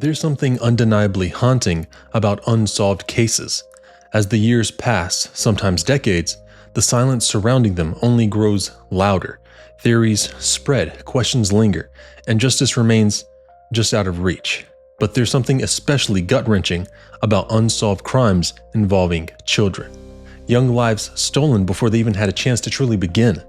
There's something undeniably haunting about unsolved cases. As the years pass, sometimes decades, the silence surrounding them only grows louder. Theories spread, questions linger, and justice remains just out of reach. But there's something especially gut-wrenching about unsolved crimes involving children. Young lives stolen before they even had a chance to truly begin.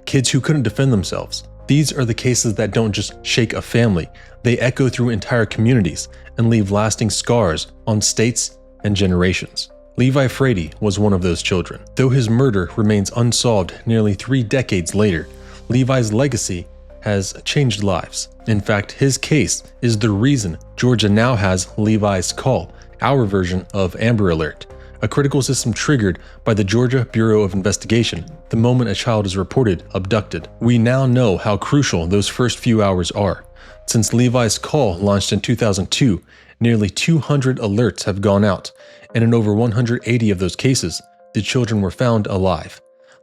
Kids who couldn't defend themselves. These are the cases that don't just shake a family, they echo through entire communities and leave lasting scars on states and generations. Levi Frady was one of those children. Though his murder remains unsolved nearly 3 decades later, Levi's legacy has changed lives. In fact, his case is the reason Georgia now has Levi's Call, our version of Amber Alert, a critical system triggered by the Georgia Bureau of Investigation the moment a child is reported abducted. We now know how crucial those first few hours are. Since Levi's Call launched in 2002, nearly 200 alerts have gone out, and in over 180 of those cases, the children were found alive.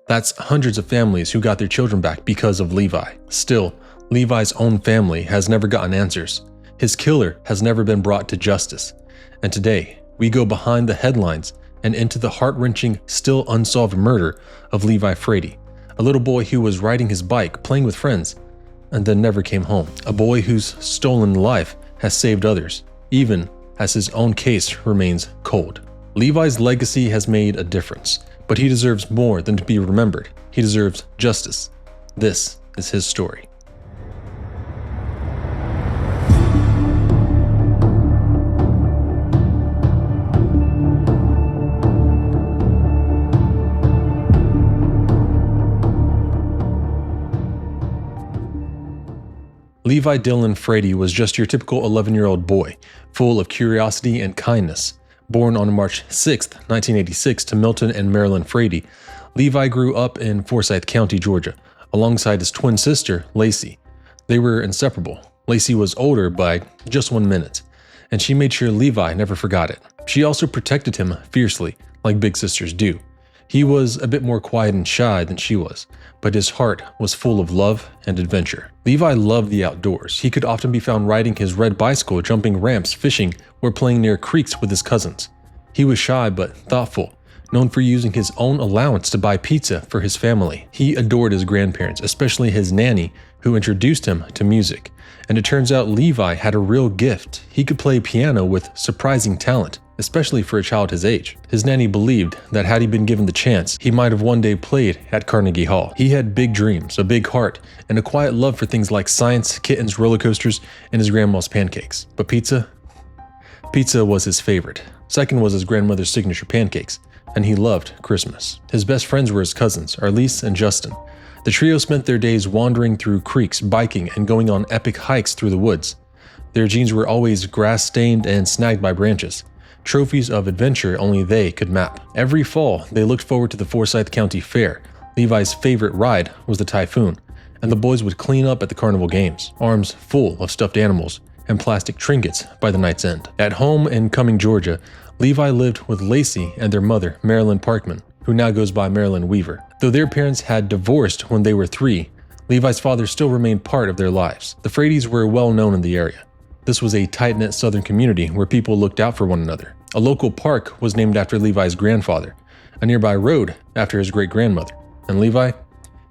That's hundreds of families who got their children back because of Levi. Still, Levi's own family has never gotten answers. His killer has never been brought to justice. And today, we go behind the headlines and into the heart-wrenching, still unsolved murder of Levi Frady, a little boy who was riding his bike, playing with friends, and then never came home. A boy whose stolen life has saved others, even as his own case remains cold. Levi's legacy has made a difference, but he deserves more than to be remembered. He deserves justice. This is his story. Levi Dylan Frady was just your typical 11-year-old boy, full of curiosity and kindness. Born on March 6, 1986 to Milton and Marilyn Frady, Levi grew up in Forsyth County, Georgia, alongside his twin sister, Lacey. They were inseparable. Lacey was older by just 1 minute, and she made sure Levi never forgot it. She also protected him fiercely, like big sisters do. He was a bit more quiet and shy than she was, but his heart was full of love and adventure. Levi loved the outdoors. He could often be found riding his red bicycle, jumping ramps, fishing, or playing near creeks with his cousins. He was shy but thoughtful, known for using his own allowance to buy pizza for his family. He adored his grandparents, especially his nanny, who introduced him to music. And it turns out Levi had a real gift. He could play piano with surprising talent, especially for a child his age. His nanny believed that had he been given the chance, he might have one day played at Carnegie Hall. He had big dreams, a big heart, and a quiet love for things like science, kittens, roller coasters, and his grandma's pancakes. But pizza? Pizza was his favorite. Second was his grandmother's signature pancakes, and he loved Christmas. His best friends were his cousins, Arlise and Justin. The trio spent their days wandering through creeks, biking, and going on epic hikes through the woods. Their jeans were always grass-stained and snagged by branches, trophies of adventure only they could map. Every fall, they looked forward to the Forsyth County Fair. Levi's favorite ride was the Typhoon, and the boys would clean up at the carnival games, arms full of stuffed animals and plastic trinkets by the night's end. At home in Cumming, Georgia, Levi lived with Lacey and their mother, Marilyn Parkman, who now goes by Marilyn Weaver. Though their parents had divorced when they were 3, Levi's father still remained part of their lives. The Fradys were well known in the area. This was a tight-knit southern community where people looked out for one another. A local park was named after Levi's grandfather, a nearby road after his great-grandmother. And Levi?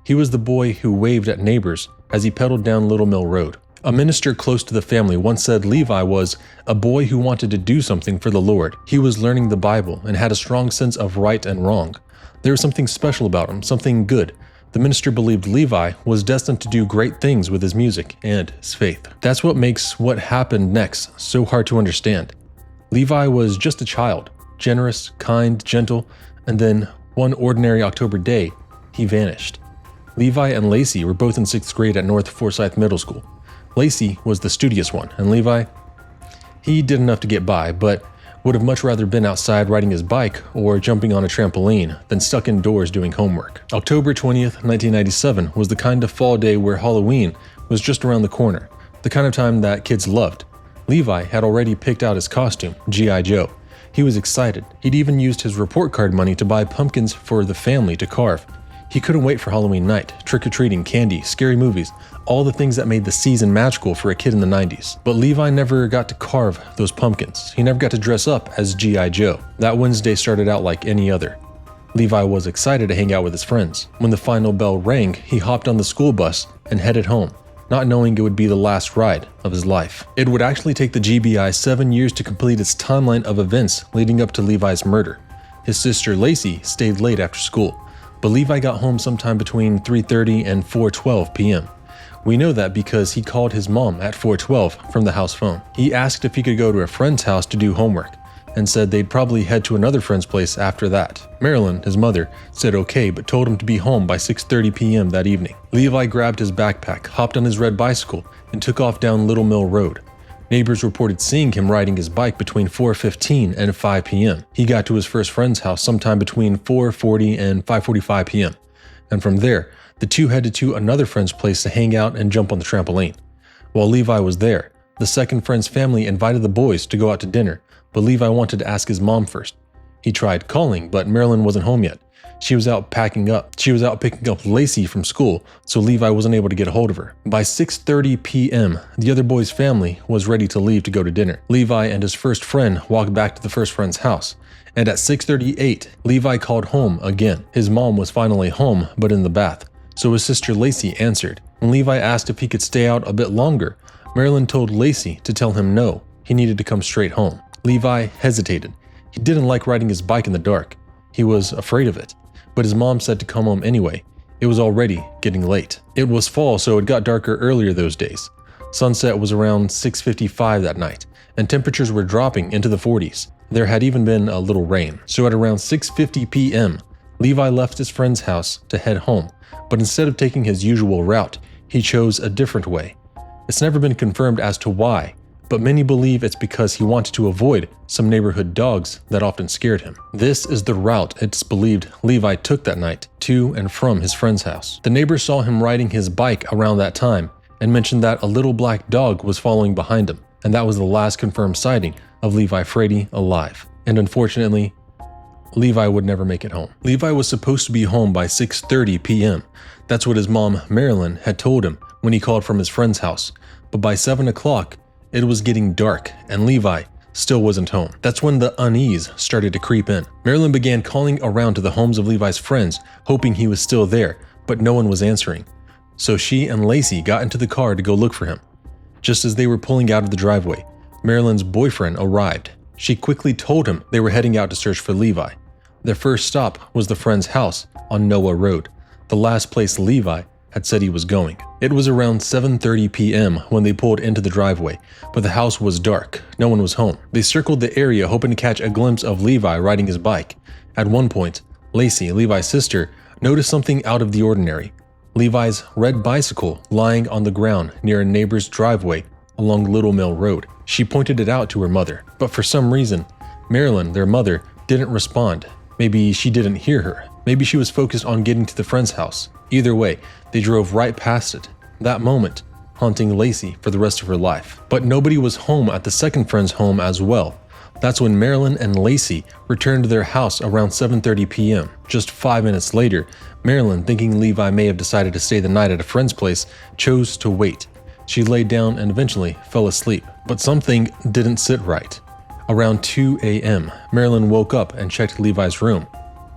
He was the boy who waved at neighbors as he pedaled down Little Mill Road. A minister close to the family once said Levi was a boy who wanted to do something for the Lord. He was learning the Bible and had a strong sense of right and wrong. There was something special about him, something good. The minister believed Levi was destined to do great things with his music and his faith. That's what makes what happened next so hard to understand. Levi was just a child, generous, kind, gentle, and then one ordinary October day, he vanished. Levi and Lacey were both in 6th grade at North Forsyth Middle School. Lacey was the studious one, and Levi, he did enough to get by, but would have much rather been outside riding his bike or jumping on a trampoline than stuck indoors doing homework. October 20th, 1997 was the kind of fall day where Halloween was just around the corner, the kind of time that kids loved. Levi had already picked out his costume, G.I. Joe. He was excited. He'd even used his report card money to buy pumpkins for the family to carve. He couldn't wait for Halloween night, trick-or-treating, candy, scary movies, all the things that made the season magical for a kid in the 90s. But Levi never got to carve those pumpkins. He never got to dress up as G.I. Joe. That Wednesday started out like any other. Levi was excited to hang out with his friends. When the final bell rang, he hopped on the school bus and headed home, not knowing it would be the last ride of his life. It would actually take the GBI 7 years to complete its timeline of events leading up to Levi's murder. His sister Lacey stayed late after school, but Levi got home sometime between 3:30 and 4:12 p.m. We know that because he called his mom at 4:12 from the house phone. He asked if he could go to a friend's house to do homework, and said they'd probably head to another friend's place after that. Marilyn, his mother, said okay, but told him to be home by 6:30 p.m. that evening. Levi grabbed his backpack, hopped on his red bicycle, and took off down Little Mill Road. Neighbors reported seeing him riding his bike between 4:15 and 5 p.m. He got to his first friend's house sometime between 4:40 and 5:45 p.m. And from there, the two headed to another friend's place to hang out and jump on the trampoline. While Levi was there, the second friend's family invited the boys to go out to dinner, but Levi wanted to ask his mom first. He tried calling, but Marilyn wasn't home yet. She was out picking up Lacey from school, so Levi wasn't able to get a hold of her. By 6:30 p.m., the other boy's family was ready to leave to go to dinner. Levi and his first friend walked back to the first friend's house, and at 6:38, Levi called home again. His mom was finally home, but in the bath, so his sister Lacey answered. When Levi asked if he could stay out a bit longer, Marilyn told Lacey to tell him no, he needed to come straight home. Levi hesitated. He didn't like riding his bike in the dark. He was afraid of it. But his mom said to come home anyway. It was already getting late. It was fall, so it got darker earlier those days. Sunset was around 6:55 that night, and temperatures were dropping into the 40s. There had even been a little rain. So at around 6:50 p.m., Levi left his friend's house to head home, but instead of taking his usual route, he chose a different way. It's never been confirmed as to why, but many believe it's because he wanted to avoid some neighborhood dogs that often scared him. This is the route it's believed Levi took that night to and from his friend's house. The neighbors saw him riding his bike around that time and mentioned that a little black dog was following behind him, and that was the last confirmed sighting of Levi Frady alive. And unfortunately, Levi would never make it home. Levi was supposed to be home by 6:30 p.m. That's what his mom, Marilyn, had told him when he called from his friend's house. But by 7 o'clock, it was getting dark, and Levi still wasn't home. That's when the unease started to creep in. Marilyn began calling around to the homes of Levi's friends, hoping he was still there, but no one was answering. So she and Lacey got into the car to go look for him. Just as they were pulling out of the driveway, Marilyn's boyfriend arrived. She quickly told him they were heading out to search for Levi. Their first stop was the friend's house on Noah Road, the last place Levi had said he was going. It was around 7:30 p.m. when they pulled into the driveway, but the house was dark. No one was home. They circled the area hoping to catch a glimpse of Levi riding his bike. At one point, Lacey, Levi's sister, noticed something out of the ordinary. Levi's red bicycle lying on the ground near a neighbor's driveway along Little Mill Road. She pointed it out to her mother, but for some reason, Marilyn, their mother, didn't respond. Maybe she didn't hear her. Maybe she was focused on getting to the friend's house. Either way, they drove right past it, that moment haunting Lacey for the rest of her life. But nobody was home at the second friend's home as well. That's when Marilyn and Lacey returned to their house around 7:30 p.m. Just 5 minutes later, Marilyn, thinking Levi may have decided to stay the night at a friend's place, chose to wait. She laid down and eventually fell asleep. But something didn't sit right. Around 2 a.m., Marilyn woke up and checked Levi's room.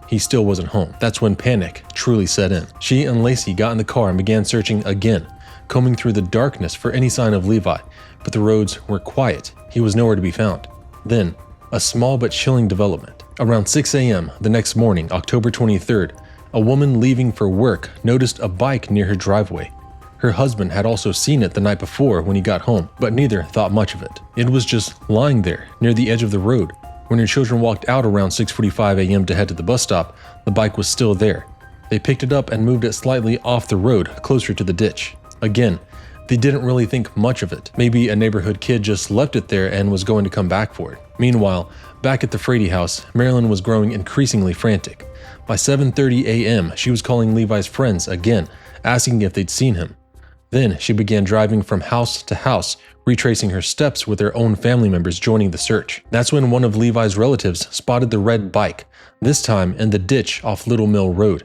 He still wasn't home. That's when panic truly set in. She and Lacey got in the car and began searching again, combing through the darkness for any sign of Levi, but the roads were quiet. He was nowhere to be found. Then, a small but chilling development. Around 6 a.m. the next morning, October 23rd, a woman leaving for work noticed a bike near her driveway. Her husband had also seen it the night before when he got home, but neither thought much of it. It was just lying there near the edge of the road. When her children walked out around 6:45 a.m. to head to the bus stop, the bike was still there. They picked it up and moved it slightly off the road, closer to the ditch. Again, they didn't really think much of it. Maybe a neighborhood kid just left it there and was going to come back for it. Meanwhile, back at the Frady house, Marilyn was growing increasingly frantic. By 7:30 a.m., she was calling Levi's friends again, asking if they'd seen him. Then she began driving from house to house, retracing her steps with her own family members joining the search. That's when one of Levi's relatives spotted the red bike, this time in the ditch off Little Mill Road.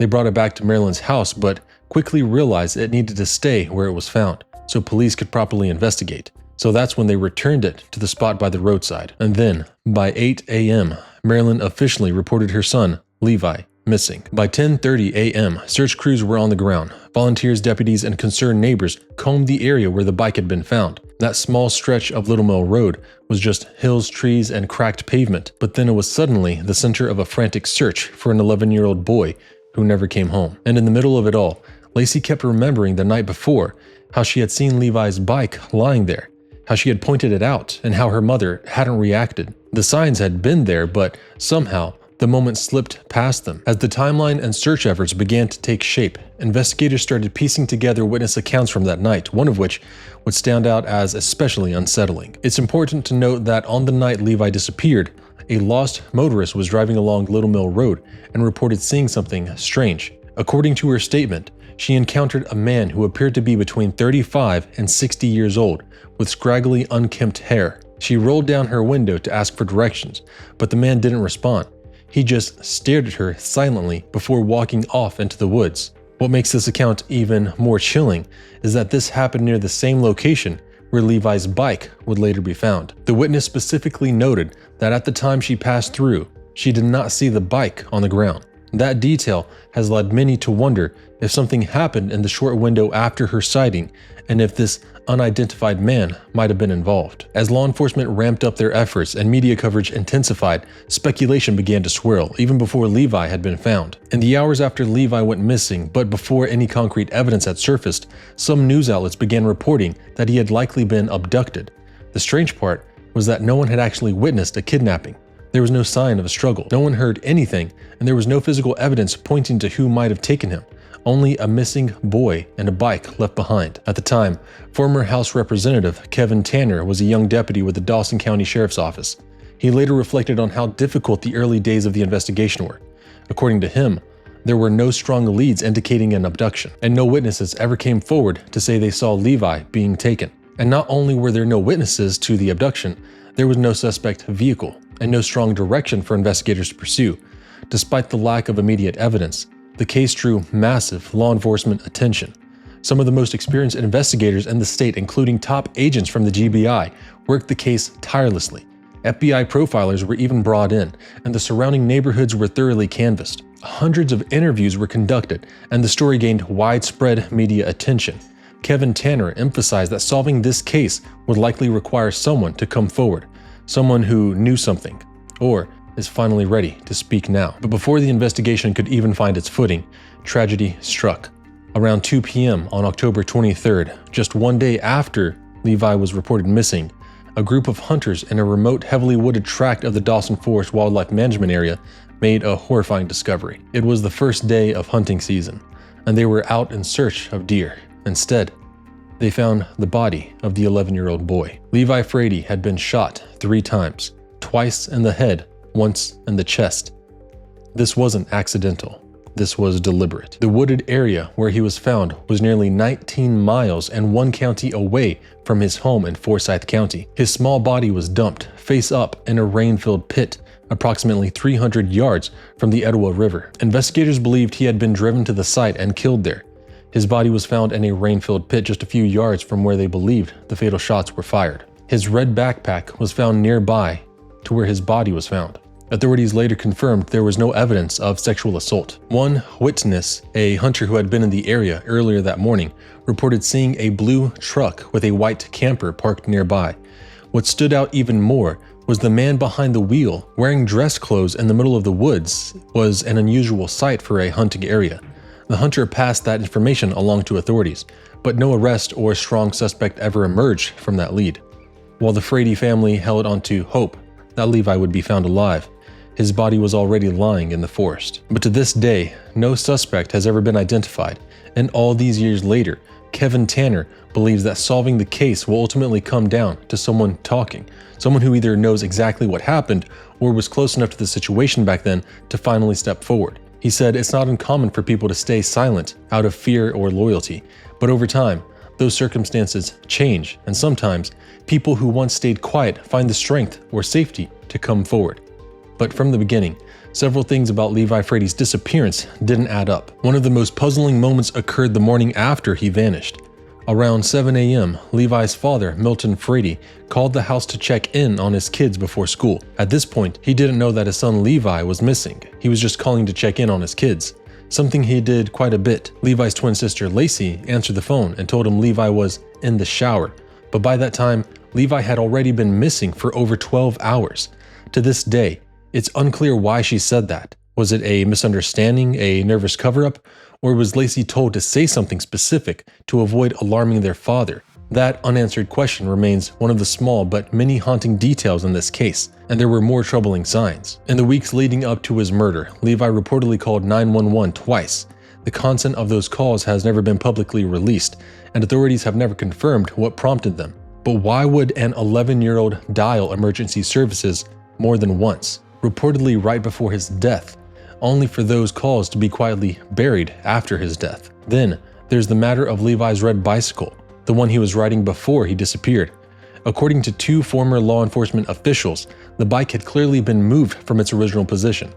They brought it back to Marilyn's house, but quickly realized it needed to stay where it was found, so police could properly investigate. So that's when they returned it to the spot by the roadside. And then, by 8 a.m., Marilyn officially reported her son, Levi, missing. By 10:30 a.m., search crews were on the ground. Volunteers, deputies, and concerned neighbors combed the area where the bike had been found. That small stretch of Little Mill Road was just hills, trees, and cracked pavement, but then it was suddenly the center of a frantic search for an 11-year-old boy who never came home. And in the middle of it all, Lacey kept remembering the night before how she had seen Levi's bike lying there, how she had pointed it out, and how her mother hadn't reacted. The signs had been there, but somehow the moment slipped past them. As the timeline and search efforts began to take shape, investigators started piecing together witness accounts from that night, one of which would stand out as especially unsettling. It's important to note that on the night Levi disappeared, a lost motorist was driving along Little Mill Road and reported seeing something strange. According to her statement, she encountered a man who appeared to be between 35 and 60 years old, with scraggly, unkempt hair. She rolled down her window to ask for directions, but the man didn't respond. He just stared at her silently before walking off into the woods. What makes this account even more chilling is that this happened near the same location where Levi's bike would later be found. The witness specifically noted that at the time she passed through, she did not see the bike on the ground. That detail has led many to wonder if something happened in the short window after her sighting, and if this unidentified man might have been involved. As law enforcement ramped up their efforts and media coverage intensified, speculation began to swirl, even before Levi had been found. In the hours after Levi went missing, but before any concrete evidence had surfaced, some news outlets began reporting that he had likely been abducted. The strange part was that no one had actually witnessed a kidnapping. There was no sign of a struggle. No one heard anything, and there was no physical evidence pointing to who might have taken him. Only a missing boy and a bike left behind. At the time, former House Representative Kevin Tanner was a young deputy with the Dawson County Sheriff's Office. He later reflected on how difficult the early days of the investigation were. According to him, there were no strong leads indicating an abduction, and no witnesses ever came forward to say they saw Levi being taken. And not only were there no witnesses to the abduction, there was no suspect vehicle and no strong direction for investigators to pursue. Despite the lack of immediate evidence, the case drew massive law enforcement attention. Some of the most experienced investigators in the state, including top agents from the GBI, worked the case tirelessly. FBI profilers were even brought in, and the surrounding neighborhoods were thoroughly canvassed. Hundreds of interviews were conducted, and the story gained widespread media attention. Kevin Tanner emphasized that solving this case would likely require someone to come forward, someone who knew something, or is finally ready to speak now. But before the investigation could even find its footing, tragedy struck. Around 2 p.m. on October 23rd, just one day after Levi was reported missing, a group of hunters in a remote, heavily wooded tract of the Dawson Forest Wildlife Management Area made a horrifying discovery. It was the first day of hunting season, and they were out in search of deer. Instead, they found the body of the 11-year-old boy. Levi Frady had been shot 3 times, twice in the head, once in the chest. This wasn't accidental. This was deliberate. The wooded area where he was found was nearly 19 miles and 1 county away from his home in Forsyth County. His small body was dumped face up in a rain-filled pit, approximately 300 yards from the Etowah River. Investigators believed he had been driven to the site and killed there. His body was found in a rain-filled pit just a few yards from where they believed the fatal shots were fired. His red backpack was found nearby to where his body was found. Authorities later confirmed there was no evidence of sexual assault. One witness, a hunter who had been in the area earlier that morning, reported seeing a blue truck with a white camper parked nearby. What stood out even more was the man behind the wheel, wearing dress clothes in the middle of the woods, was an unusual sight for a hunting area. The hunter passed that information along to authorities, but no arrest or strong suspect ever emerged from that lead. While the Frady family held onto hope that Levi would be found alive, his body was already lying in the forest. But to this day, no suspect has ever been identified, and all these years later, Kevin Tanner believes that solving the case will ultimately come down to someone talking, someone who either knows exactly what happened or was close enough to the situation back then to finally step forward. He said it's not uncommon for people to stay silent out of fear or loyalty, but over time, those circumstances change, and sometimes people who once stayed quiet find the strength or safety to come forward. But from the beginning, several things about Levi Frady's disappearance didn't add up. One of the most puzzling moments occurred the morning after he vanished. Around 7 a.m., Levi's father, Milton Frady, called the house to check in on his kids before school. At this point, he didn't know that his son Levi was missing. He was just calling to check in on his kids, something he did quite a bit. Levi's twin sister Lacey answered the phone and told him Levi was in the shower, but by that time, Levi had already been missing for over 12 hours. To this day, it's unclear why she said that. Was it a misunderstanding, a nervous cover-up, or was Lacey told to say something specific to avoid alarming their father? That unanswered question remains one of the small but many haunting details in this case, and there were more troubling signs. In the weeks leading up to his murder, Levi reportedly called 911 twice. The content of those calls has never been publicly released, and authorities have never confirmed what prompted them. But why would an 11-year-old dial emergency services more than once, reportedly right before his death, only for those calls to be quietly buried after his death? Then, there's the matter of Levi's red bicycle, the one he was riding before he disappeared. According to two former law enforcement officials, the bike had clearly been moved from its original position.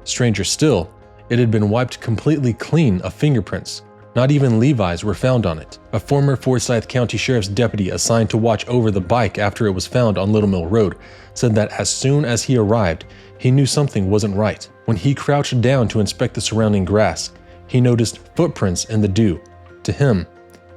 Stranger still, it had been wiped completely clean of fingerprints. Not even Levi's were found on it. A former Forsyth County Sheriff's deputy assigned to watch over the bike after it was found on Little Mill Road said that as soon as he arrived, he knew something wasn't right. When he crouched down to inspect the surrounding grass, he noticed footprints in the dew. To him,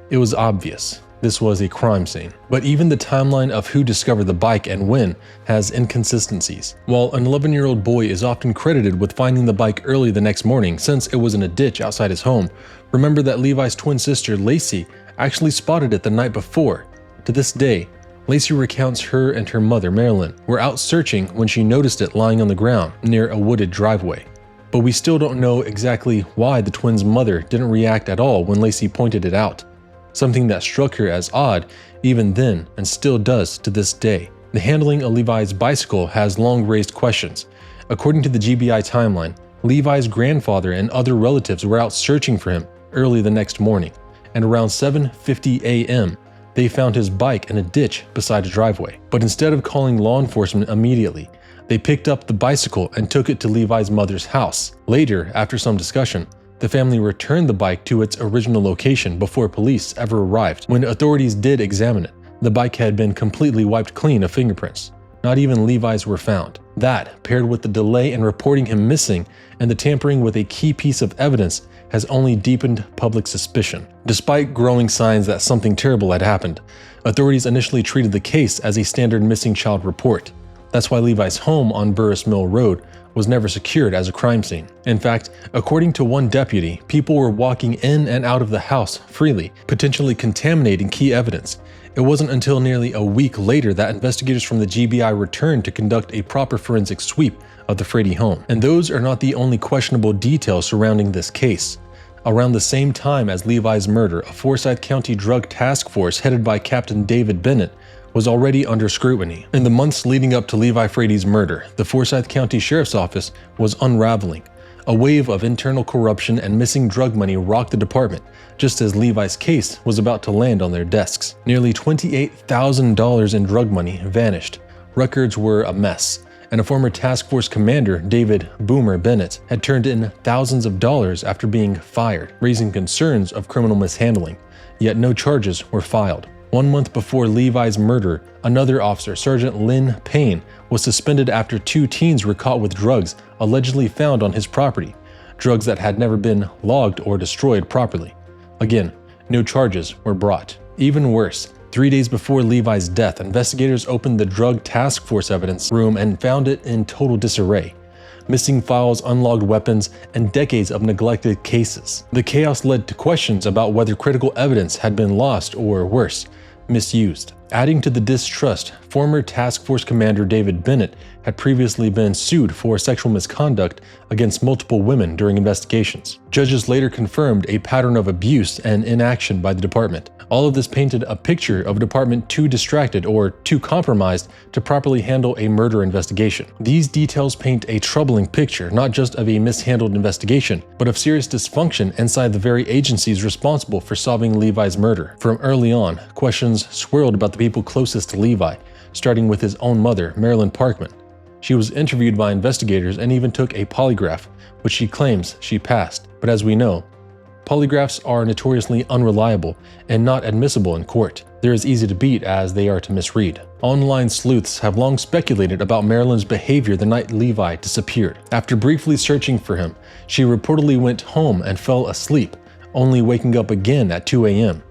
it was obvious this was a crime scene. But even the timeline of who discovered the bike and when has inconsistencies. While an 11-year-old boy is often credited with finding the bike early the next morning since it was in a ditch outside his home, remember that Levi's twin sister Lacey actually spotted it the night before. To this day, Lacey recounts her and her mother, Marilyn, were out searching when she noticed it lying on the ground near a wooded driveway. But we still don't know exactly why the twins' mother didn't react at all when Lacey pointed it out, something that struck her as odd even then and still does to this day. The handling of Levi's bicycle has long raised questions. According to the GBI timeline, Levi's grandfather and other relatives were out searching for him early the next morning, and around 7:50 a.m., they found his bike in a ditch beside a driveway. But instead of calling law enforcement immediately, they picked up the bicycle and took it to Levi's mother's house. Later, after some discussion, the family returned the bike to its original location before police ever arrived. When authorities did examine it, the bike had been completely wiped clean of fingerprints. Not even Levi's were found. That, paired with the delay in reporting him missing and the tampering with a key piece of evidence, has only deepened public suspicion. Despite growing signs that something terrible had happened, authorities initially treated the case as a standard missing child report. That's why Levi's home on Burris Mill Road was never secured as a crime scene. In fact, according to one deputy, people were walking in and out of the house freely, potentially contaminating key evidence. It wasn't until nearly a week later that investigators from the GBI returned to conduct a proper forensic sweep of the Frady home. And those are not the only questionable details surrounding this case. Around the same time as Levi's murder, a Forsyth County drug task force headed by Captain David Bennett was already under scrutiny. In the months leading up to Levi Frady's murder, the Forsyth County Sheriff's Office was unraveling. A wave of internal corruption and missing drug money rocked the department, just as Levi's case was about to land on their desks. Nearly $28,000 in drug money vanished. Records were a mess, and a former task force commander, David Boomer Bennett, had turned in thousands of dollars after being fired, raising concerns of criminal mishandling. Yet no charges were filed. 1 month before Levi's murder, another officer, Sergeant Lynn Payne, was suspended after 2 teens were caught with drugs allegedly found on his property, drugs that had never been logged or destroyed properly. Again, no charges were brought. Even worse, 3 days before Levi's death, investigators opened the drug task force evidence room and found it in total disarray. Missing files, unlogged weapons, and decades of neglected cases. The chaos led to questions about whether critical evidence had been lost or, worse, misused. Adding to the distrust, former task force commander David Bennett had previously been sued for sexual misconduct against multiple women during investigations. Judges later confirmed a pattern of abuse and inaction by the department. All of this painted a picture of a department too distracted or too compromised to properly handle a murder investigation. These details paint a troubling picture, not just of a mishandled investigation, but of serious dysfunction inside the very agencies responsible for solving Levi's murder. From early on, questions swirled about the people closest to Levi, starting with his own mother, Marilyn Parkman. She was interviewed by investigators and even took a polygraph, which she claims she passed. But as we know, polygraphs are notoriously unreliable and not admissible in court. They're as easy to beat as they are to misread. Online sleuths have long speculated about Marilyn's behavior the night Levi disappeared. After briefly searching for him, she reportedly went home and fell asleep, only waking up again at 2 a.m.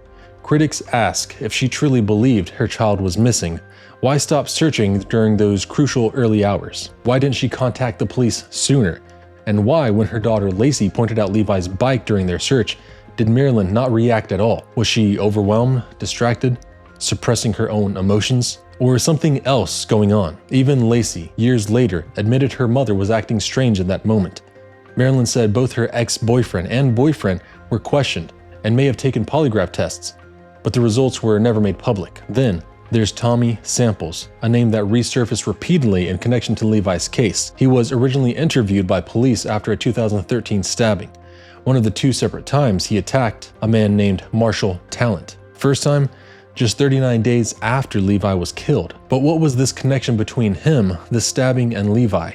Critics ask if she truly believed her child was missing. Why stop searching during those crucial early hours? Why didn't she contact the police sooner? And why, when her daughter Lacey pointed out Levi's bike during their search, did Marilyn not react at all? Was she overwhelmed, distracted, suppressing her own emotions? Or something else going on? Even Lacey, years later, admitted her mother was acting strange in that moment. Marilyn said both her ex-boyfriend and boyfriend were questioned and may have taken polygraph tests, but the results were never made public. Then, there's Tommy Samples, a name that resurfaced repeatedly in connection to Levi's case. He was originally interviewed by police after a 2013 stabbing. One of the two separate times he attacked a man named Marshall Talent. First time, just 39 days after Levi was killed. But what was this connection between him, the stabbing, and Levi?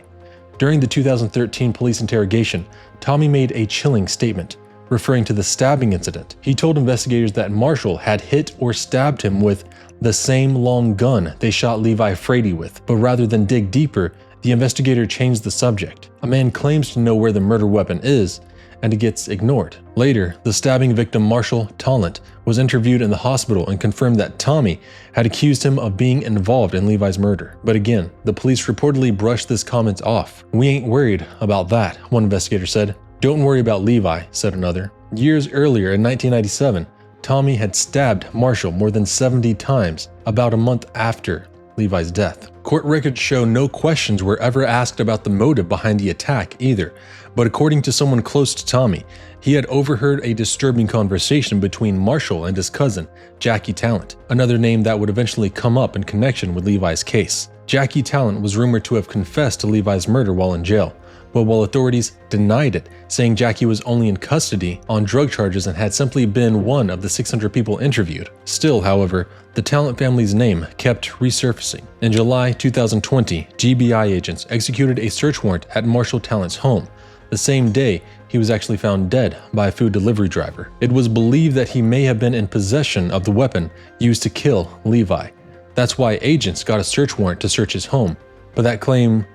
During the 2013 police interrogation, Tommy made a chilling statement, referring to the stabbing incident. He told investigators that Marshall had hit or stabbed him with the same long gun they shot Levi Frady with, but rather than dig deeper, the investigator changed the subject. A man claims to know where the murder weapon is, and it gets ignored. Later, the stabbing victim Marshall Talent was interviewed in the hospital and confirmed that Tommy had accused him of being involved in Levi's murder. But again, the police reportedly brushed this comment off. "We ain't worried about that," one investigator said. "Don't worry about Levi," said another. Years earlier, in 1997, Tommy had stabbed Marshall more than 70 times, about a month after Levi's death. Court records show no questions were ever asked about the motive behind the attack either, but according to someone close to Tommy, he had overheard a disturbing conversation between Marshall and his cousin, Jackie Talent, another name that would eventually come up in connection with Levi's case. Jackie Talent was rumored to have confessed to Levi's murder while in jail, but while authorities denied it, saying Jackie was only in custody on drug charges and had simply been one of the 600 people interviewed. Still, however, the Talent family's name kept resurfacing. In July 2020, GBI agents executed a search warrant at Marshall Talent's home. The same day, he was actually found dead by a food delivery driver. It was believed that he may have been in possession of the weapon used to kill Levi. That's why agents got a search warrant to search his home, but that claim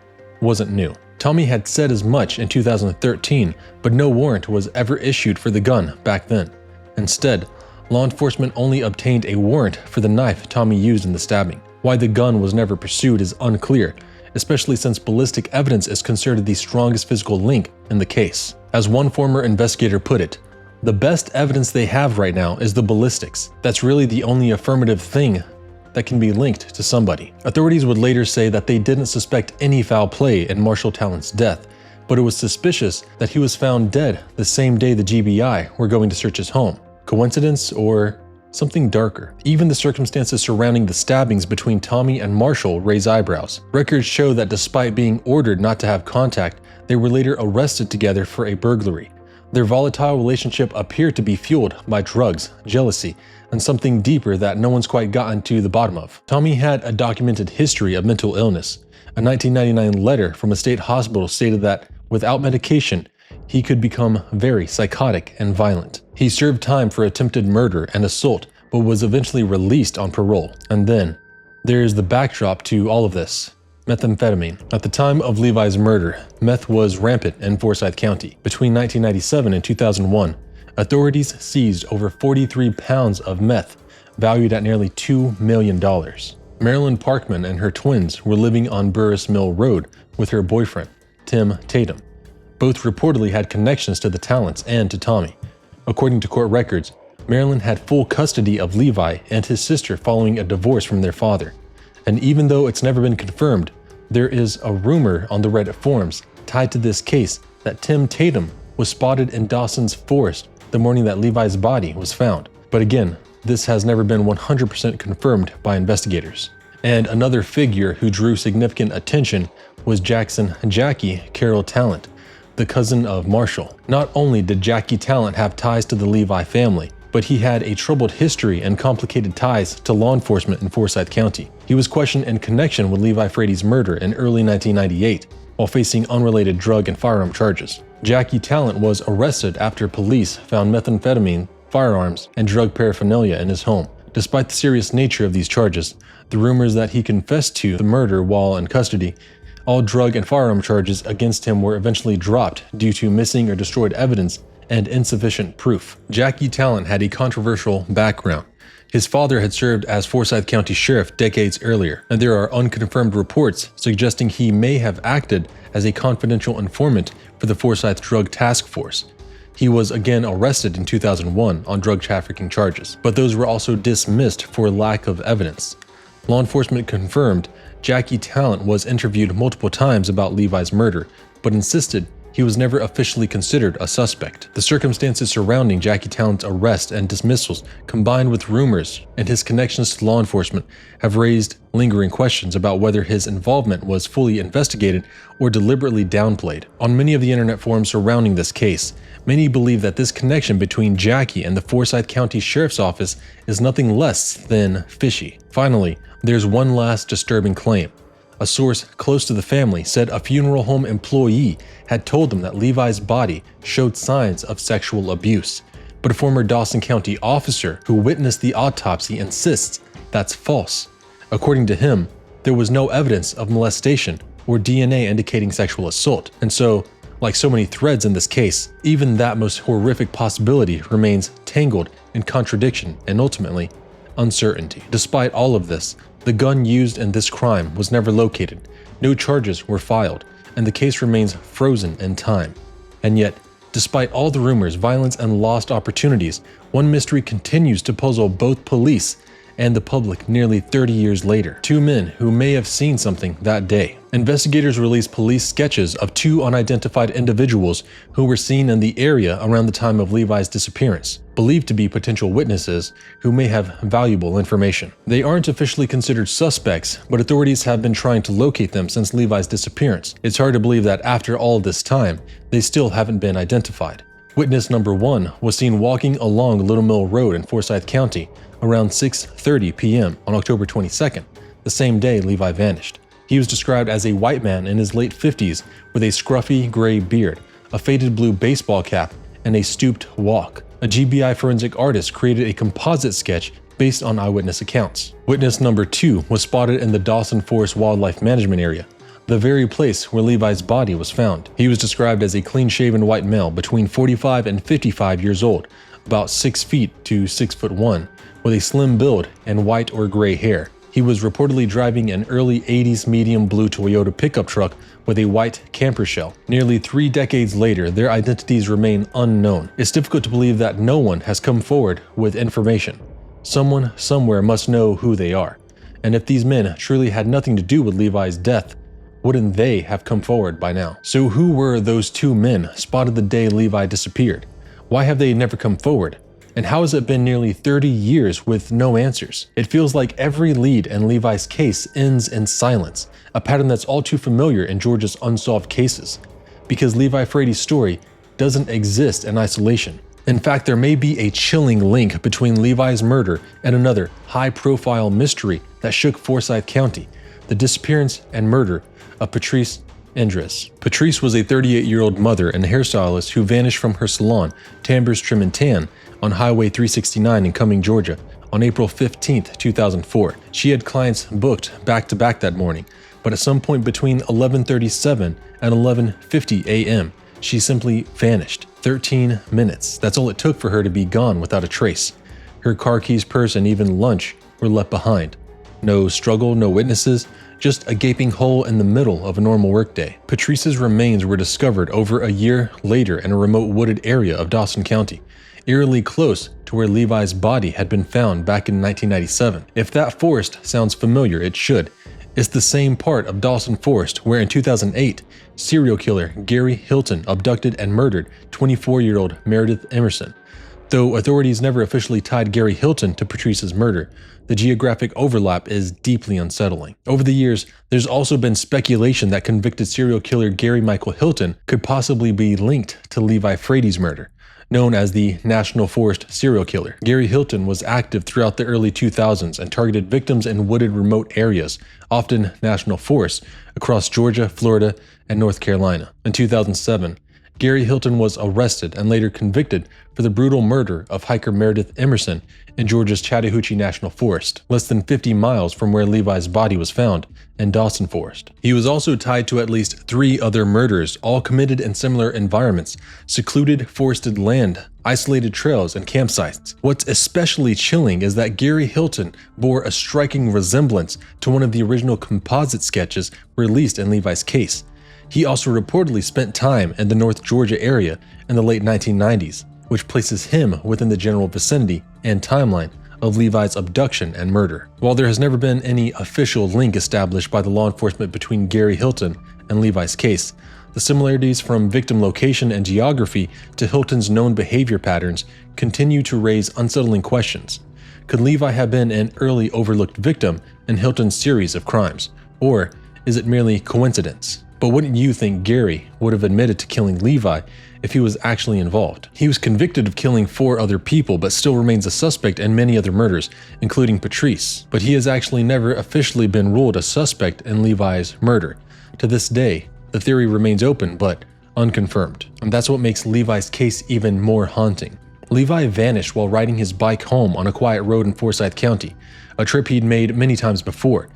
wasn't new. Tommy had said as much in 2013, but no warrant was ever issued for the gun back then. Instead, law enforcement only obtained a warrant for the knife Tommy used in the stabbing. Why the gun was never pursued is unclear, especially since ballistic evidence is considered the strongest physical link in the case. As one former investigator put it, "The best evidence they have right now is the ballistics. That's really the only affirmative thing that can be linked to somebody." Authorities would later say that they didn't suspect any foul play in Marshall Talent's death, but it was suspicious that he was found dead the same day the GBI were going to search his home. Coincidence or something darker? Even the circumstances surrounding the stabbings between Tommy and Marshall raise eyebrows. Records show that despite being ordered not to have contact, they were later arrested together for a burglary. Their volatile relationship appeared to be fueled by drugs, jealousy, and something deeper that no one's quite gotten to the bottom of. Tommy had a documented history of mental illness. A 1999 letter from a state hospital stated that without medication, he could become very psychotic and violent. He served time for attempted murder and assault, but was eventually released on parole. And then, there is the backdrop to all of this: methamphetamine. At the time of Levi's murder, meth was rampant in Forsyth County. Between 1997 and 2001, authorities seized over 43 pounds of meth, valued at nearly $2 million. Marilyn Parkman and her twins were living on Burris Mill Road with her boyfriend, Tim Tatum. Both reportedly had connections to the Talents and to Tommy. According to court records, Marilyn had full custody of Levi and his sister following a divorce from their father. And even though it's never been confirmed, there is a rumor on the Reddit forums tied to this case that Tim Tatum was spotted in Dawson's Forest the morning that Levi's body was found. But again, this has never been 100% confirmed by investigators. And another figure who drew significant attention was Jackie Carol Talent, the cousin of Marshall. Not only did Jackie Talent have ties to the Levi family, but he had a troubled history and complicated ties to law enforcement in Forsyth County. He was questioned in connection with Levi Frady's murder in early 1998 while facing unrelated drug and firearm charges. Jackie Talent was arrested after police found methamphetamine, firearms, and drug paraphernalia in his home. Despite the serious nature of these charges, the rumors that he confessed to the murder while in custody, all drug and firearm charges against him were eventually dropped due to missing or destroyed evidence and insufficient proof. Jackie Talent had a controversial background. His father had served as Forsyth County Sheriff decades earlier, and there are unconfirmed reports suggesting he may have acted as a confidential informant for the Forsyth Drug Task Force. He was again arrested in 2001 on drug trafficking charges, but those were also dismissed for lack of evidence. Law enforcement confirmed Jackie Talent was interviewed multiple times about Levi's murder, but insisted he was never officially considered a suspect. The circumstances surrounding Jackie Talent's arrest and dismissals, combined with rumors and his connections to law enforcement, have raised lingering questions about whether his involvement was fully investigated or deliberately downplayed. On many of the internet forums surrounding this case, many believe that this connection between Jackie and the Forsyth County Sheriff's Office is nothing less than fishy. Finally, there's one last disturbing claim. A source close to the family said a funeral home employee had told them that Levi's body showed signs of sexual abuse, but a former Dawson County officer who witnessed the autopsy insists that's false. According to him, there was no evidence of molestation or DNA indicating sexual assault, and so, like so many threads in this case, even that most horrific possibility remains tangled in contradiction and ultimately uncertainty. Despite all of this, the gun used in this crime was never located, no charges were filed, and the case remains frozen in time. And yet, despite all the rumors, violence, and lost opportunities, one mystery continues to puzzle both police and the public nearly 30 years later. Two men who may have seen something that day. Investigators released police sketches of two unidentified individuals who were seen in the area around the time of Levi's disappearance, believed to be potential witnesses who may have valuable information. They aren't officially considered suspects, but authorities have been trying to locate them since Levi's disappearance. It's hard to believe that after all this time, they still haven't been identified. Witness number 1 was seen walking along Little Mill Road in Forsyth County around 6:30 p.m. on October 22nd, the same day Levi vanished. He was described as a white man in his late 50s with a scruffy gray beard, a faded blue baseball cap, and a stooped walk. A GBI forensic artist created a composite sketch based on eyewitness accounts. Witness number 2 was spotted in the Dawson Forest Wildlife Management Area, the very place where Levi's body was found. He was described as a clean-shaven white male between 45 and 55 years old, about 6 feet to 6'1", with a slim build and white or gray hair. He was reportedly driving an early 80s medium blue Toyota pickup truck with a white camper shell. Nearly 3 decades later, their identities remain unknown. It's difficult to believe that no one has come forward with information. Someone somewhere must know who they are. And if these men truly had nothing to do with Levi's death, wouldn't they have come forward by now? So who were those two men spotted the day Levi disappeared? Why have they never come forward? And how has it been nearly 30 years with no answers? It feels like every lead in Levi's case ends in silence, a pattern that's all too familiar in Georgia's unsolved cases, because Levi Frady's story doesn't exist in isolation. In fact, there may be a chilling link between Levi's murder and another high-profile mystery that shook Forsyth County, the disappearance and murder of Patrice Indris. Patrice was a 38-year-old mother and hairstylist who vanished from her salon, Tambers Trim and Tan, on Highway 369 in Cumming, Georgia, on April 15, 2004. She had clients booked back-to-back that morning, but at some point between 11:37 and 11:50 a.m., she simply vanished. 13 minutes. That's all it took for her to be gone without a trace. Her car keys, purse, and even lunch were left behind. No struggle, no witnesses, just a gaping hole in the middle of a normal workday. Patrice's remains were discovered over a year later in a remote wooded area of Dawson County, eerily close to where Levi's body had been found back in 1997. If that forest sounds familiar, it should. It's the same part of Dawson Forest where in 2008, serial killer Gary Hilton abducted and murdered 24-year-old Meredith Emerson. Though authorities never officially tied Gary Hilton to Patrice's murder, the geographic overlap is deeply unsettling. Over the years, there's also been speculation that convicted serial killer Gary Michael Hilton could possibly be linked to Levi Frady's murder. known as the National Forest serial killer. Gary Hilton was active throughout the early 2000s and targeted victims in wooded remote areas, often national forests, across Georgia, Florida, and North Carolina. In 2007, Gary Hilton was arrested and later convicted for the brutal murder of hiker Meredith Emerson in Georgia's Chattahoochee National Forest, less than 50 miles from where Levi's body was found in Dawson Forest. He was also tied to at least 3 other murders, all committed in similar environments: secluded forested land, isolated trails, and campsites. What's especially chilling is that Gary Hilton bore a striking resemblance to one of the original composite sketches released in Levi's case. He also reportedly spent time in the North Georgia area in the late 1990s, which places him within the general vicinity and timeline of Levi's abduction and murder. While there has never been any official link established by the law enforcement between Gary Hilton and Levi's case, the similarities from victim location and geography to Hilton's known behavior patterns continue to raise unsettling questions. Could Levi have been an early overlooked victim in Hilton's series of crimes, or is it merely coincidence? But wouldn't you think Gary would have admitted to killing Levi if he was actually involved? He was convicted of killing 4 other people, but still remains a suspect in many other murders, including Patrice. But he has actually never officially been ruled a suspect in Levi's murder. To this day, the theory remains open but unconfirmed. And that's what makes Levi's case even more haunting. Levi vanished while riding his bike home on a quiet road in Forsyth County, a trip he'd made many times before.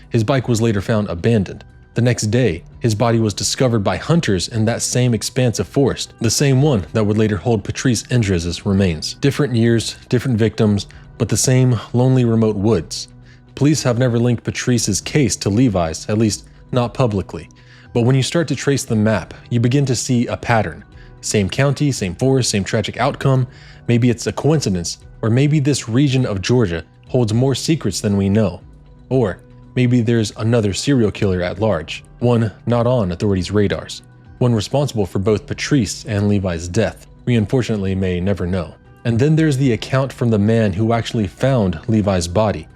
His bike was later found abandoned. The next day, his body was discovered by hunters in that same expanse of forest, the same one that would later hold Patrice Indres's remains. Different years, different victims, but the same lonely remote woods. Police have never linked Patrice's case to Levi's, at least not publicly. But when you start to trace the map, you begin to see a pattern. Same county, same forest, same tragic outcome. Maybe it's a coincidence, or maybe this region of Georgia holds more secrets than we know. Or maybe there's another serial killer at large, one not on authorities' radars, one responsible for both Patrice and Levi's death. We unfortunately may never know. And then there's the account from the man who actually found Levi's body,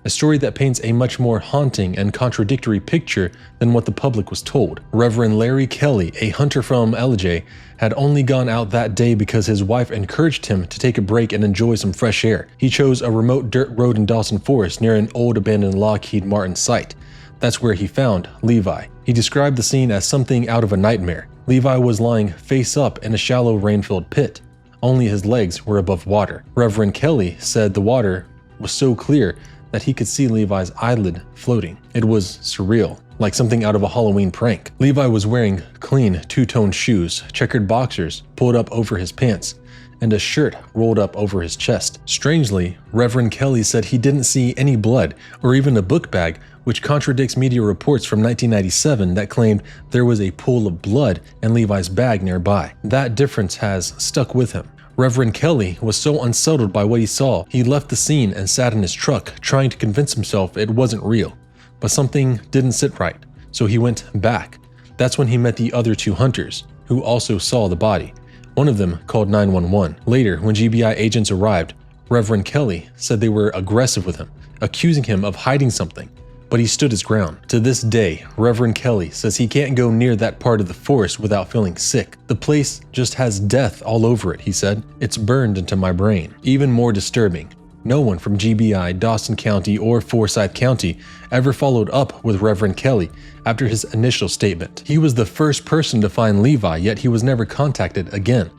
a story that paints a much more haunting and contradictory picture than what the public was told. Reverend Larry Kelly, a hunter from Ellijay, had only gone out that day because his wife encouraged him to take a break and enjoy some fresh air. He chose a remote dirt road in Dawson Forest near an old abandoned Lockheed Martin site. That's where he found Levi. He described the scene as something out of a nightmare. Levi was lying face up in a shallow rain-filled pit. Only his legs were above water. Reverend Kelly said the water was so clear that he could see Levi's eyelid floating. It was surreal, like something out of a Halloween prank. Levi was wearing clean two-tone shoes, checkered boxers pulled up over his pants, and a shirt rolled up over his chest. Strangely, Reverend Kelly said he didn't see any blood or even a book bag, which contradicts media reports from 1997 that claimed there was a pool of blood in Levi's bag nearby. That difference has stuck with him. Reverend Kelly was so unsettled by what he saw, he left the scene and sat in his truck, trying to convince himself it wasn't real. But something didn't sit right, so he went back. That's when he met the other 2 hunters, who also saw the body. One of them called 911. Later, when GBI agents arrived, Reverend Kelly said they were aggressive with him, accusing him of hiding something. But he stood his ground. To this day, Reverend Kelly says he can't go near that part of the forest without feeling sick. The place just has death all over it, he said. It's burned into my brain. Even more disturbing, no one from GBI, Dawson County, or Forsyth County ever followed up with Reverend Kelly after his initial statement. He was the first person to find Levi, yet he was never contacted again.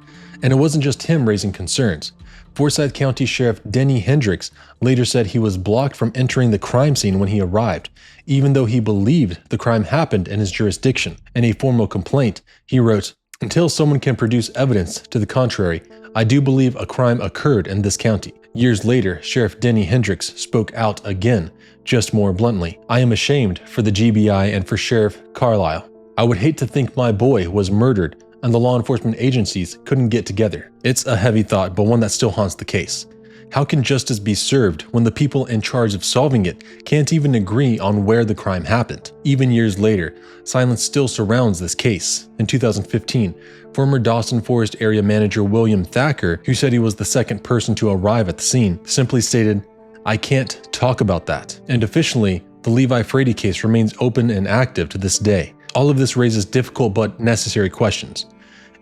And it wasn't just him raising concerns. Forsyth County Sheriff Denny Hendricks later said he was blocked from entering the crime scene when he arrived, even though he believed the crime happened in his jurisdiction. In a formal complaint, he wrote, "Until someone can produce evidence to the contrary, I do believe a crime occurred in this county." Years later, Sheriff Denny Hendricks spoke out again, just more bluntly. "I am ashamed for the GBI and for Sheriff Carlisle. I would hate to think my boy was murdered and the law enforcement agencies couldn't get together." It's a heavy thought, but one that still haunts the case. How can justice be served when the people in charge of solving it can't even agree on where the crime happened? Even years later, silence still surrounds this case. In 2015, former Dawson Forest area manager William Thacker, who said he was the second person to arrive at the scene, simply stated, "I can't talk about that." And officially, the Levi Frady case remains open and active to this day. All of this raises difficult but necessary questions.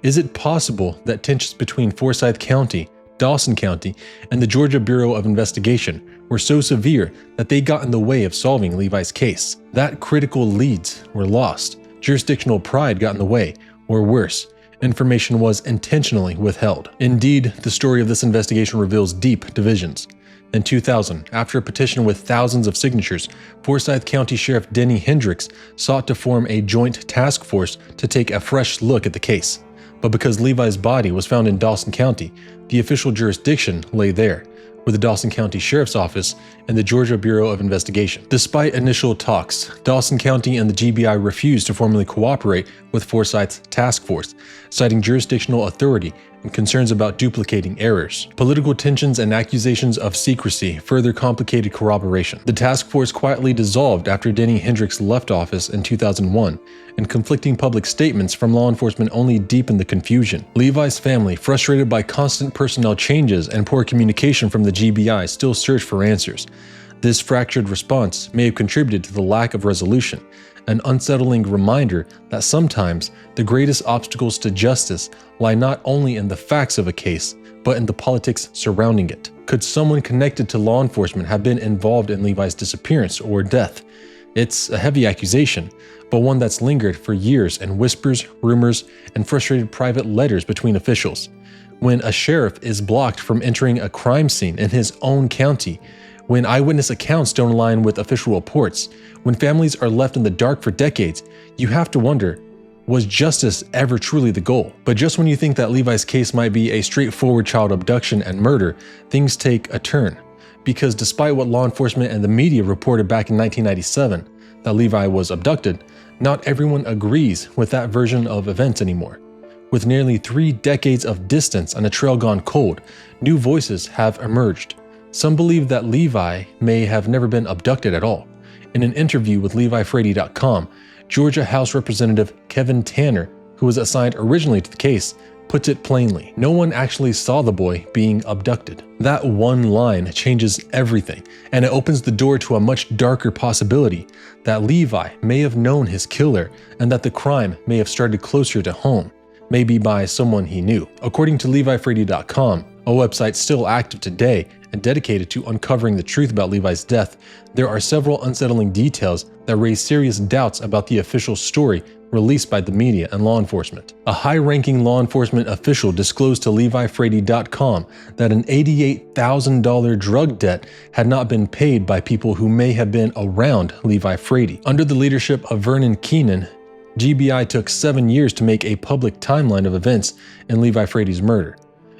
Is it possible that tensions between Forsyth County, Dawson County, and the Georgia Bureau of Investigation were so severe that they got in the way of solving Levi's case? That critical leads were lost, jurisdictional pride got in the way, or worse, information was intentionally withheld. Indeed, the story of this investigation reveals deep divisions. In 2000, after a petition with thousands of signatures, Forsyth County Sheriff Denny Hendricks sought to form a joint task force to take a fresh look at the case. But because Levi's body was found in Dawson County, the official jurisdiction lay there, with the Dawson County Sheriff's Office and the Georgia Bureau of Investigation. Despite initial talks, Dawson County and the GBI refused to formally cooperate with Forsyth's task force, citing jurisdictional authority and concerns about duplicating errors. Political tensions and accusations of secrecy further complicated corroboration. The task force quietly dissolved after Denny Hendricks left office in 2001, and conflicting public statements from law enforcement only deepened the confusion. Levi's family, frustrated by constant personnel changes and poor communication from the GBI, still searched for answers. This fractured response may have contributed to the lack of resolution, an unsettling reminder that sometimes the greatest obstacles to justice lie not only in the facts of a case, but in the politics surrounding it. Could someone connected to law enforcement have been involved in Levi's disappearance or death? It's a heavy accusation, but one that's lingered for years in whispers, rumors, and frustrated private letters between officials. When a sheriff is blocked from entering a crime scene in his own county, when eyewitness accounts don't align with official reports, when families are left in the dark for decades, you have to wonder, was justice ever truly the goal? But just when you think that Levi's case might be a straightforward child abduction and murder, things take a turn. Because despite what law enforcement and the media reported back in 1997, that Levi was abducted, not everyone agrees with that version of events anymore. With nearly 3 decades of distance and a trail gone cold, new voices have emerged. Some believe that Levi may have never been abducted at all. In an interview with LeviFrady.com, Georgia House Representative Kevin Tanner, who was assigned originally to the case, puts it plainly: no one actually saw the boy being abducted. That one line changes everything, and it opens the door to a much darker possibility that Levi may have known his killer and that the crime may have started closer to home, maybe by someone he knew. According to LeviFrady.com, a website still active today and dedicated to uncovering the truth about Levi's death, there are several unsettling details that raise serious doubts about the official story released by the media and law enforcement. A high-ranking law enforcement official disclosed to LeviFrady.com that an $88,000 drug debt had not been paid by people who may have been around Levi Frady. Under the leadership of Vernon Keenan, GBI took 7 years to make a public timeline of events in Levi Frady's murder.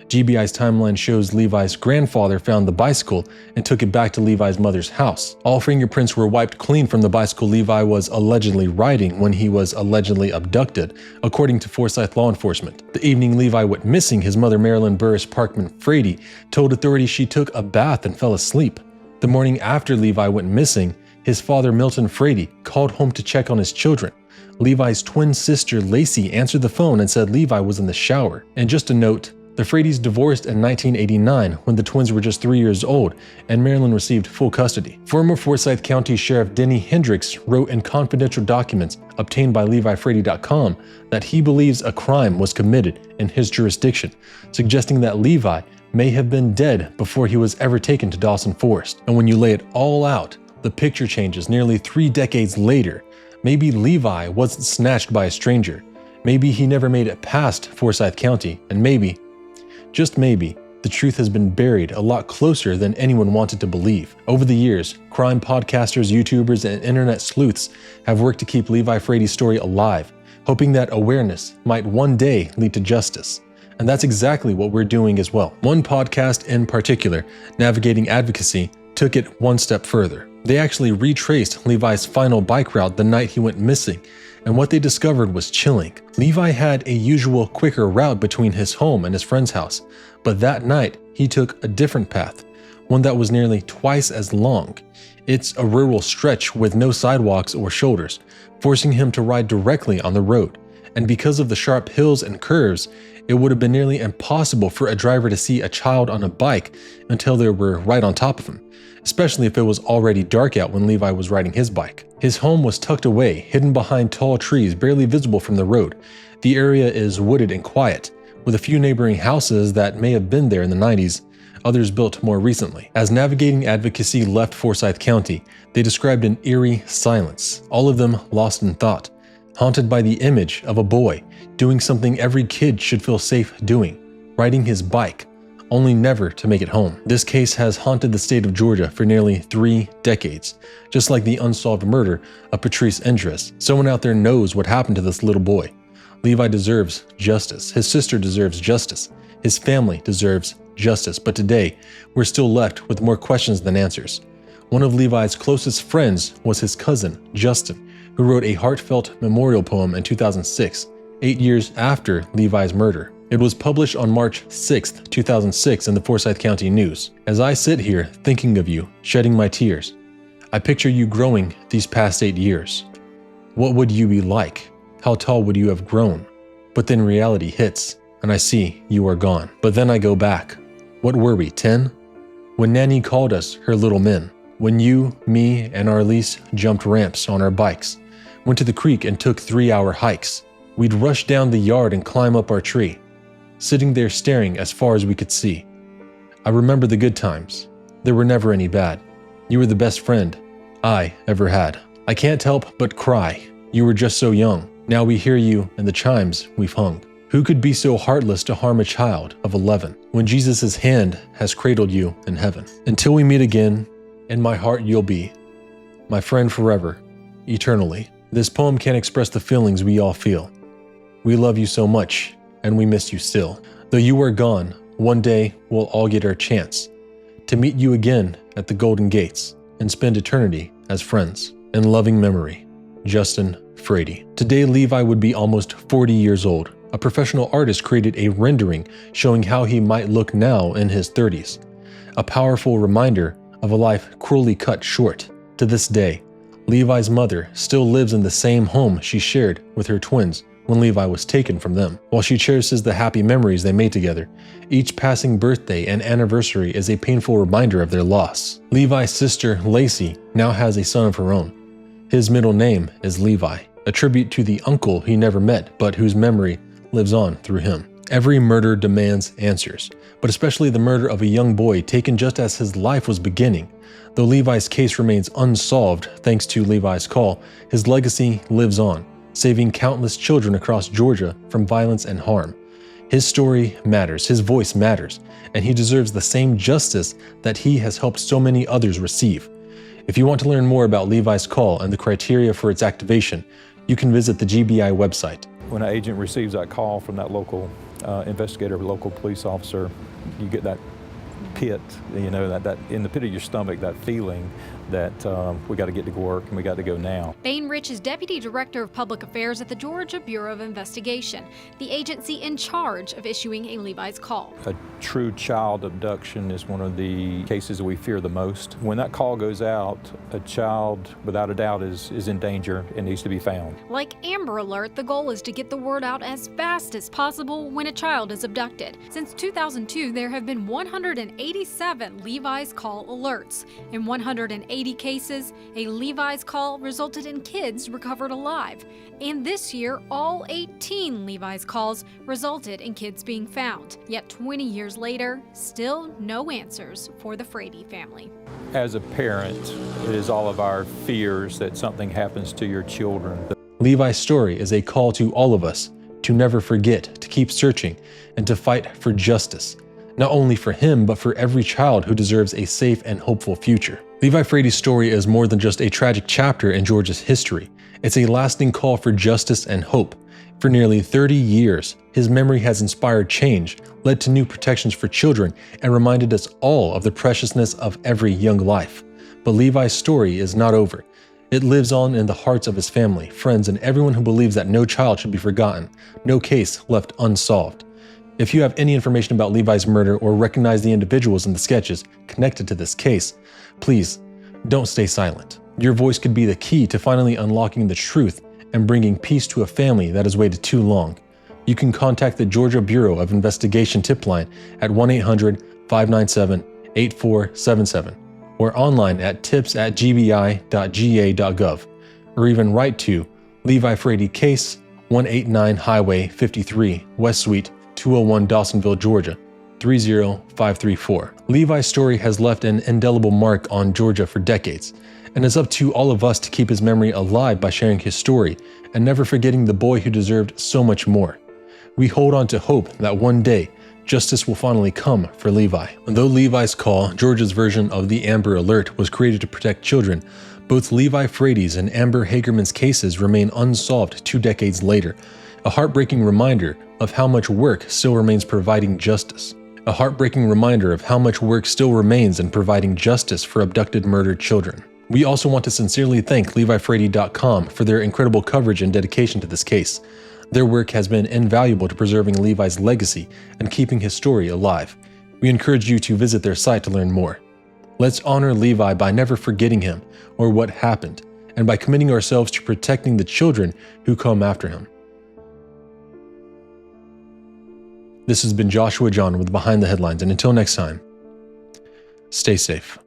GBI's timeline shows Levi's grandfather found the bicycle and took it back to Levi's mother's house. All fingerprints were wiped clean from the bicycle Levi was allegedly riding when he was allegedly abducted, according to Forsyth law enforcement. The evening Levi went missing, his mother Marilyn Burris Parkman Frady told authorities she took a bath and fell asleep. The morning after Levi went missing, his father Milton Frady called home to check on his children. Levi's twin sister Lacey answered the phone and said Levi was in the shower. And just a note, the Fradys divorced in 1989 when the twins were just 3 years old, and Marilyn received full custody. Former Forsyth County Sheriff Denny Hendricks wrote in confidential documents obtained by LeviFrady.com that he believes a crime was committed in his jurisdiction, suggesting that Levi may have been dead before he was ever taken to Dawson Forest. And when you lay it all out, the picture changes nearly 3 decades later. Maybe Levi wasn't snatched by a stranger. Maybe he never made it past Forsyth County, and maybe, just maybe, the truth has been buried a lot closer than anyone wanted to believe. Over the years, crime podcasters, YouTubers, and internet sleuths have worked to keep Levi Frady's story alive, hoping that awareness might one day lead to justice. And that's exactly what we're doing as well. One podcast in particular, Navigating Advocacy, took it one step further. They actually retraced Levi's final bike route the night he went missing, and what they discovered was chilling. Levi had a usual quicker route between his home and his friend's house, but that night he took a different path, one that was nearly twice as long. It's a rural stretch with no sidewalks or shoulders, forcing him to ride directly on the road. And because of the sharp hills and curves, It would have been nearly impossible for a driver to see a child on a bike until they were right on top of him, especially if it was already dark out when Levi was riding his bike. His home was tucked away, hidden behind tall trees barely visible from the road. The area is wooded and quiet, with a few neighboring houses that may have been there in the 90s, others built more recently. As Navigating Advocacy left Forsyth County, they described an eerie silence, all of them lost in thought, haunted by the image of a boy doing something every kid should feel safe doing, riding his bike, only never to make it home. This case has haunted the state of Georgia for nearly 3 decades, just like the unsolved murder of Patrice Endres. Someone out there knows what happened to this little boy. Levi deserves justice. His sister deserves justice. His family deserves justice. But today, we're still left with more questions than answers. One of Levi's closest friends was his cousin, Justin, who wrote a heartfelt memorial poem in 2006, 8 years after Levi's murder. It was published on March 6, 2006 in the Forsyth County News. As I sit here thinking of you, shedding my tears, I picture you growing these past 8 years. What would you be like? How tall would you have grown? But then reality hits, and I see you are gone. But then I go back. What were we, 10? When Nanny called us her little men. When you, me, and our Elise jumped ramps on our bikes, went to the creek and took 3-hour hikes. We'd rush down the yard and climb up our tree, sitting there staring as far as we could see. I remember the good times. There were never any bad. You were the best friend I ever had. I can't help but cry. You were just so young. Now we hear you and the chimes we've hung. Who could be so heartless to harm a child of 11 when Jesus' hand has cradled you in heaven? Until we meet again, in my heart you'll be, my friend forever, eternally. This poem can't express the feelings we all feel. We love you so much, and we miss you still. Though you are gone, one day we'll all get our chance to meet you again at the Golden Gates and spend eternity as friends. In loving memory, Justin Frady. Today, Levi would be almost 40 years old. A professional artist created a rendering showing how he might look now in his 30s. A powerful reminder of a life cruelly cut short. To this day, Levi's mother still lives in the same home she shared with her twins when Levi was taken from them. While she cherishes the happy memories they made together, each passing birthday and anniversary is a painful reminder of their loss. Levi's sister, Lacey, now has a son of her own. His middle name is Levi, a tribute to the uncle he never met, but whose memory lives on through him. Every murder demands answers, but especially the murder of a young boy taken just as his life was beginning. Though Levi's case remains unsolved thanks to Levi's call, his legacy lives on, saving countless children across Georgia from violence and harm. His story matters, his voice matters, and he deserves the same justice that he has helped so many others receive. If you want to learn more about Levi's call and the criteria for its activation, you can visit the GBI website. When an agent receives that call from that local investigator, local police officer, you get that pit, that in the pit of your stomach, that feeling that we got to get to work and we got to go now. Bain Rich is Deputy Director of Public Affairs at the Georgia Bureau of Investigation, the agency in charge of issuing a Levi's call. A true child abduction is one of the cases that we fear the most. When that call goes out, a child, without a doubt, is in danger and needs to be found. Like Amber Alert, the goal is to get the word out as fast as possible when a child is abducted. Since 2002, there have been 187 Levi's call alerts. In 180 cases, a Levi's call resulted in kids recovered alive. And this year, all 18 Levi's calls resulted in kids being found. Yet 20 years later, still no answers for the Frady family. As a parent, it is all of our fears that something happens to your children. Levi's story is a call to all of us to never forget, to keep searching, and to fight for justice. Not only for him, but for every child who deserves a safe and hopeful future. Levi Frady's story is more than just a tragic chapter in Georgia's history. It's a lasting call for justice and hope. For nearly 30 years, his memory has inspired change, led to new protections for children, and reminded us all of the preciousness of every young life. But Levi's story is not over. It lives on in the hearts of his family, friends, and everyone who believes that no child should be forgotten, no case left unsolved. If you have any information about Levi's murder or recognize the individuals in the sketches connected to this case, please don't stay silent. Your voice could be the key to finally unlocking the truth and bringing peace to a family that has waited too long. you can contact the Georgia Bureau of Investigation tip line at 1-800-597-8477 or online at tips@gbi.ga.gov, or even write to Levi Frady Case, 189 Highway 53, West Suite, 201 Dawsonville, Georgia, 30534. Levi's story has left an indelible mark on Georgia for decades, and it's up to all of us to keep his memory alive by sharing his story and never forgetting the boy who deserved so much more. We hold on to hope that one day, justice will finally come for Levi. Though Levi's Call, Georgia's version of the Amber Alert, was created to protect children, both Levi Frady's and Amber Hagerman's cases remain unsolved 2 decades later, a heartbreaking reminder of how much work still remains providing justice. A heartbreaking reminder of how much work still remains in providing justice for abducted, murdered children. We also want to sincerely thank LeviFrady.com for their incredible coverage and dedication to this case. Their work has been invaluable to preserving Levi's legacy and keeping his story alive. We encourage you to visit their site to learn more. Let's honor Levi by never forgetting him or what happened, and by committing ourselves to protecting the children who come after him. This has been Joshua John with Behind the Headlines, and until next time, stay safe.